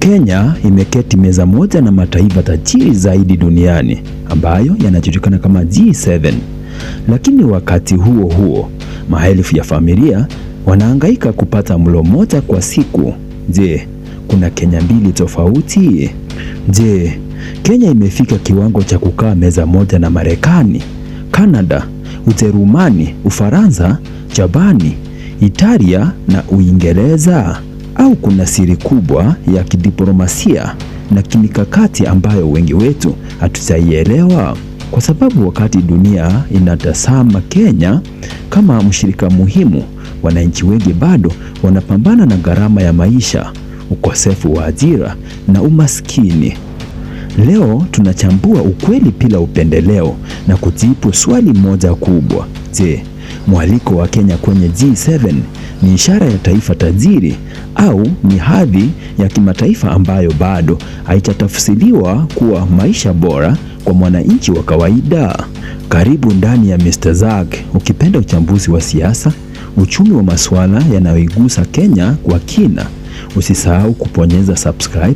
Kenya imeketi meza moja na mataifa tajiri zaidi duniani ambayo yanajulikana kama G7. Lakini wakati huo huo, maelfu ya familia wanahangaika kupata mlo mmoja kwa siku. Je, kuna Kenya mbili tofauti? Je, Kenya imefika kiwango cha kukaa meza moja na Marekani, Kanada, Ujerumani, Ufaransa, Japani, Italia na Uingereza? Au kuna siri kubwa ya kidiplomasia na kimikakati ambayo wengi wetu hatujaielewa? Kwa sababu wakati dunia inatazama Kenya kama mshirika muhimu, wananchi wengi bado wanapambana na gharama ya maisha, ukosefu wa ajira na umaskini. Leo tunachambua ukweli bila upendeleo na kujibu swali moja kubwa. Je, mwaliko wa Kenya kwenye G7 ni ishara ya taifa tajiri au ni hadhi ya kimataifa ambayo bado haijatafsiriwa kuwa maisha bora kwa mwananchi wa kawaida? Karibu ndani ya Mr. Zak, ukipenda uchambuzi wa siasa, uchumi wa masuala yanayoigusa Kenya kwa kina. Usisahau kubonyeza subscribe,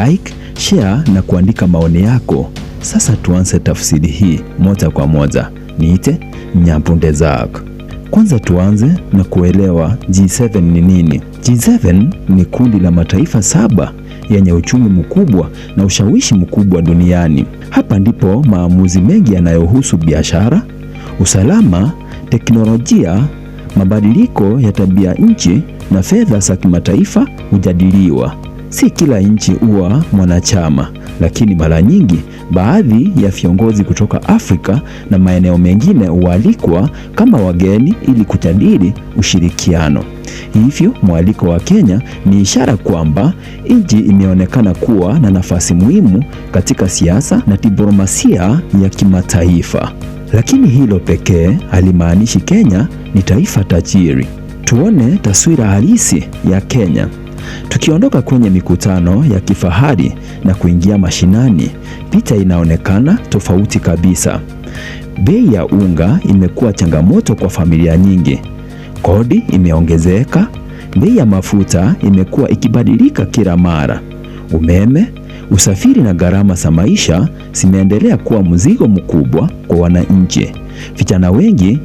like, share na kuandika maoni yako. Sasa tuanze tafsiri hii moja kwa moja. Niite Nyapunde Zak. Kwanza tuanze na kuelewa G7 ni nini. G7 ni kundi la mataifa 7 yenye uchumi mkubwa na ushawishi mkubwa duniani. Hapa ndipo maamuzi mengi yanayohusu biashara, usalama, teknolojia, mabadiliko ya tabia nchi na fedha za kimataifa hujadiliwa. Si kila nchi huwa mwanachama, lakini mara nyingi baadhi ya viongozi kutoka Afrika na maeneo mengine hualikwa kama wageni ili kujadili ushirikiano. Hivyo mwaliko wa Kenya ni ishara kwamba nchi imeonekana kuwa na nafasi muhimu katika siasa na diplomasia ya kimataifa. Lakini hilo pekee halimaanishi Kenya ni taifa tajiri. Tuone taswira halisi ya Kenya. Tukiondoka kwenye mikutano ya kifahari na kuingia mashinani, picha inaonekana tofauti kabisa. Bei ya unga imekuwa changamoto kwa familia nyingi. Kodi imeongezeka, bei ya mafuta imekuwa ikibadilika kila mara. Umeme, usafiri na gharama za maisha zimeendelea kuwa mzigo mkubwa kwa wananchi. Vijana wengi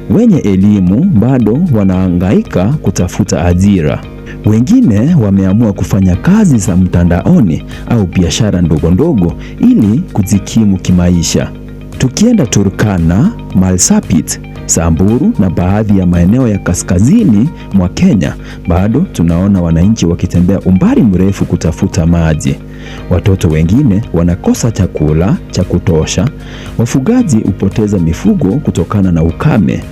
wenye elimu bado wanahangaika kutafuta ajira. Wengine wameamua kufanya kazi za mtandaoni au biashara ndogo ndogo ili kujikimu kimaisha. Tukienda Turkana, Marsabit, Samburu na baadhi ya maeneo ya kaskazini mwa Kenya, bado tunaona wananchi wakitembea umbali mrefu kutafuta maji. Watoto wengine wanakosa chakula cha kutosha. Wafugaji hupoteza mifugo kutokana na ukame.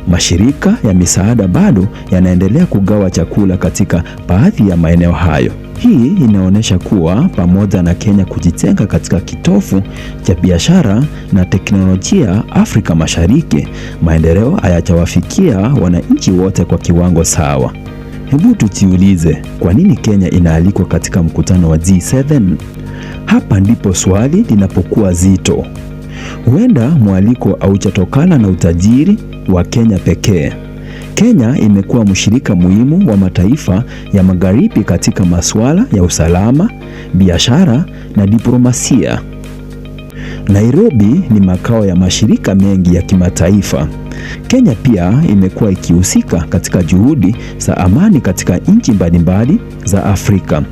Mashirika ya misaada bado yanaendelea kugawa chakula katika baadhi ya maeneo hayo. Hii inaonyesha kuwa pamoja na Kenya kujitenga katika kitovu cha biashara na teknolojia Afrika Mashariki, maendeleo hayajawafikia wananchi wote kwa kiwango sawa. Hebu tujiulize, kwa nini Kenya inaalikwa katika mkutano wa G7? Hapa ndipo swali linapokuwa zito. Huenda mwaliko haujatokana na utajiri wa Kenya pekee. Kenya imekuwa mshirika muhimu wa mataifa ya Magharibi katika masuala ya usalama, biashara na diplomasia. Nairobi ni makao ya mashirika mengi ya kimataifa. Kenya pia imekuwa ikihusika katika juhudi za amani katika nchi mbalimbali za Afrika.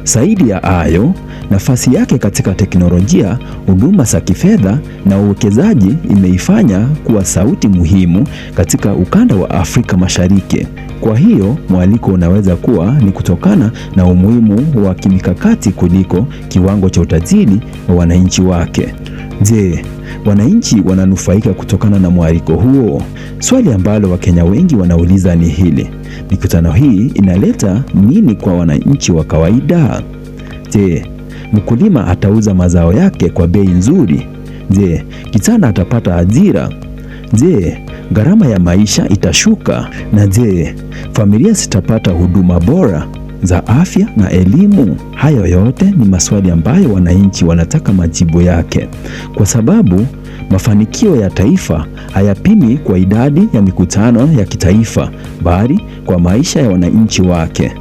Zaidi ya hayo, nafasi yake katika teknolojia, huduma za kifedha na uwekezaji imeifanya kuwa sauti muhimu katika ukanda wa Afrika Mashariki. Kwa hiyo, mwaliko unaweza kuwa ni kutokana na umuhimu wa kimikakati kuliko kiwango cha utajiri wa wananchi wake. Je, wananchi wananufaika kutokana na mwaliko huo? Swali ambalo Wakenya wengi wanauliza ni hili: mikutano hii inaleta nini kwa wananchi wa kawaida? Je, mkulima atauza mazao yake kwa bei nzuri? Je, kijana atapata ajira? Je, gharama ya maisha itashuka? Na je, familia zitapata huduma bora za afya na elimu? Hayo yote ni maswali ambayo wananchi wanataka majibu yake, kwa sababu mafanikio ya taifa hayapimi kwa idadi ya mikutano ya kitaifa, bali kwa maisha ya wananchi wake.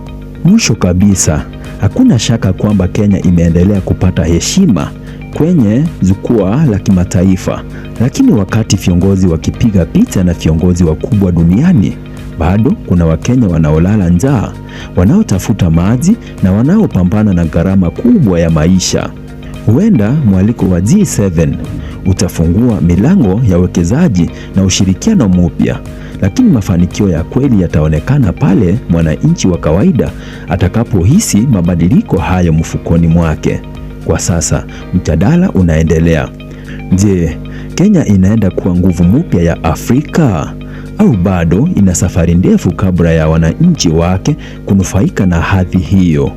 Mwisho kabisa, Hakuna shaka kwamba Kenya imeendelea kupata heshima kwenye jukwaa la kimataifa, lakini wakati viongozi wakipiga picha na viongozi wakubwa duniani, bado kuna Wakenya wanaolala njaa, wanaotafuta maji na wanaopambana na gharama kubwa ya maisha. Huenda mwaliko wa G7 utafungua milango ya uwekezaji na ushirikiano mpya, lakini mafanikio ya kweli yataonekana pale mwananchi wa kawaida atakapohisi mabadiliko hayo mfukoni mwake. Kwa sasa mjadala unaendelea. Je, Kenya inaenda kuwa nguvu mpya ya Afrika au bado ina safari ndefu kabla ya wananchi wake kunufaika na hadhi hiyo?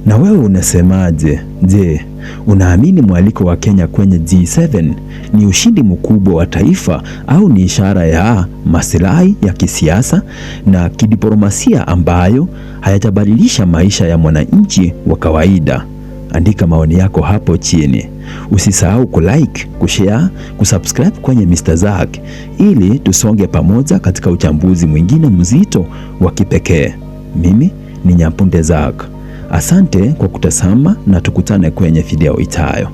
Na wewe unasemaje? Je, unaamini mwaliko wa Kenya kwenye G7 ni ushindi mkubwa wa taifa au ni ishara ya maslahi ya kisiasa na kidiplomasia ambayo hayatabadilisha maisha ya mwananchi wa kawaida? Andika maoni yako hapo chini. Usisahau kulike, kushare, kusubscribe kwenye Mr. Zack ili tusonge pamoja katika uchambuzi mwingine mzito wa kipekee. Mimi ni Nyapunde Zack. Asante kwa kutazama na tukutane kwenye video ijayo.